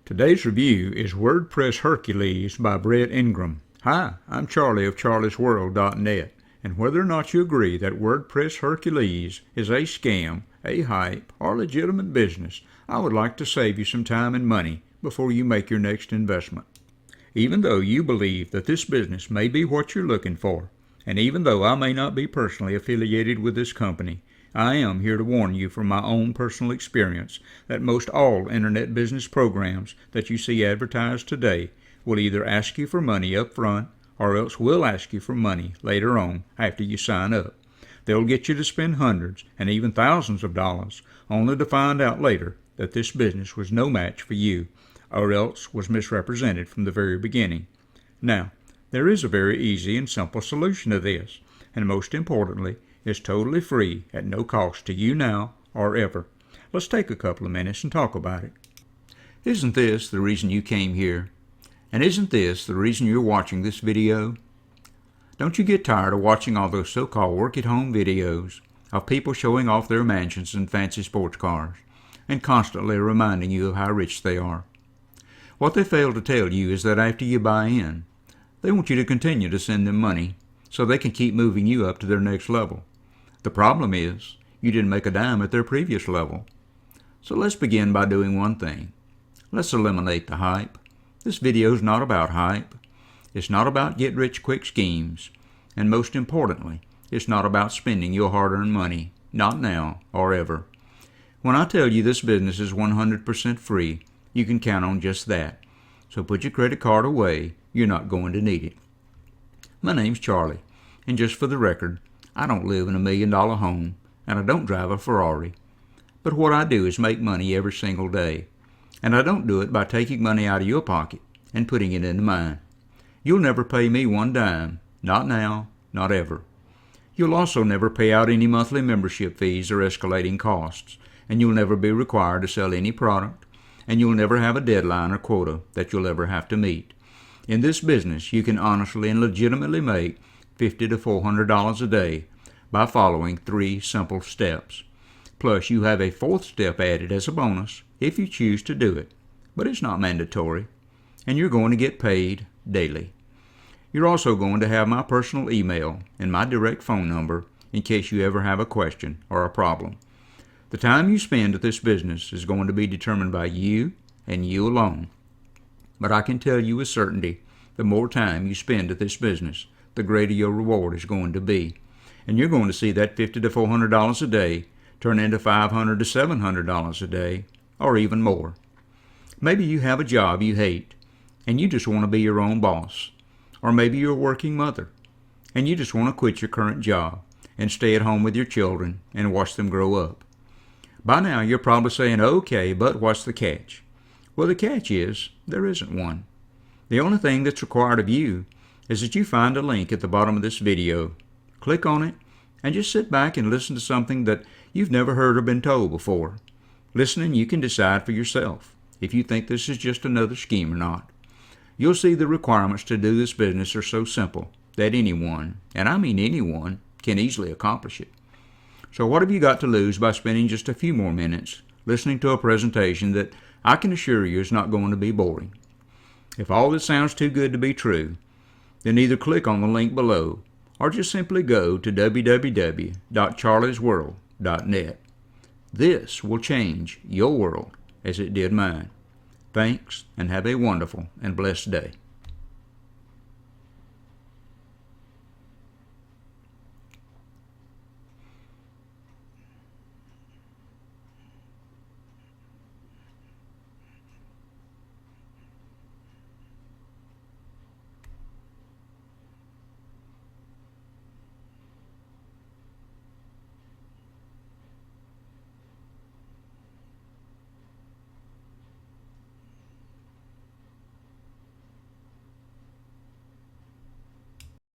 Today's review is WordPress Hercules by Brett Ingram. Hi, I'm Charlie of charliesworld.net, and whether or not you agree that WordPress Hercules is a scam, a hype, or legitimate business, I would like to save you some time and money before you make your next investment. Even though you believe that this business may be what you're looking for, and even though I may not be personally affiliated with this company, I am here to warn you from my own personal experience that most all internet business programs that you see advertised today will either ask you for money up front or else will ask you for money later on after you sign up. They'll get you to spend hundreds and even thousands of dollars only to find out later that this business was no match for you or else was misrepresented from the very beginning. Now, there is a very easy and simple solution to this, and most importantly, it's totally free at no cost to you now or ever. Let's take a couple of minutes and talk about it. Isn't this the reason you came here? And isn't this the reason you're watching this video? Don't you get tired of watching all those so-called work-at-home videos of people showing off their mansions and fancy sports cars and constantly reminding you of how rich they are? What they fail to tell you is that after you buy in, they want you to continue to send them money so they can keep moving you up to their next level. The problem is, you didn't make a dime at their previous level. So let's begin by doing one thing. Let's eliminate the hype. This video is not about hype. It's not about get-rich-quick schemes. And most importantly, it's not about spending your hard-earned money, not now or ever. When I tell you this business is 100% free, you can count on just that. So put your credit card away. You're not going to need it. My name's Charlie, and just for the record, I don't live in $1 million home, and I don't drive a Ferrari. But what I do is make money every single day, and I don't do it by taking money out of your pocket and putting it into mine. You'll never pay me one dime, not now, not ever. You'll also never pay out any monthly membership fees or escalating costs, and you'll never be required to sell any product, and you'll never have a deadline or quota that you'll ever have to meet. In this business, you can honestly and legitimately make $50 to $400 a day by following 3 simple steps. Plus, you have a 4th step added as a bonus if you choose to do it, but it's not mandatory, and you're going to get paid daily. You're also going to have my personal email and my direct phone number in case you ever have a question or a problem. The time you spend at this business is going to be determined by you and you alone. But I can tell you with certainty, the more time you spend at this business, the greater your reward is going to be. And you're going to see that $50 to $400 a day turn into $500 to $700 a day, or even more. Maybe you have a job you hate, and you just want to be your own boss. Or maybe you're a working mother, and you just want to quit your current job and stay at home with your children and watch them grow up. By now, you're probably saying, okay, but what's the catch? Well, the catch is, there isn't one. The only thing that's required of you is that you find a link at the bottom of this video, click on it, and just sit back and listen to something that you've never heard or been told before. Listening, you can decide for yourself if you think this is just another scheme or not. You'll see the requirements to do this business are so simple that anyone, and I mean anyone, can easily accomplish it. So what have you got to lose by spending just a few more minutes listening to a presentation that I can assure you is not going to be boring? If all this sounds too good to be true, then either click on the link below or just simply go to www.charliesworld.net. This will change your world as it did mine. Thanks, and have a wonderful and blessed day.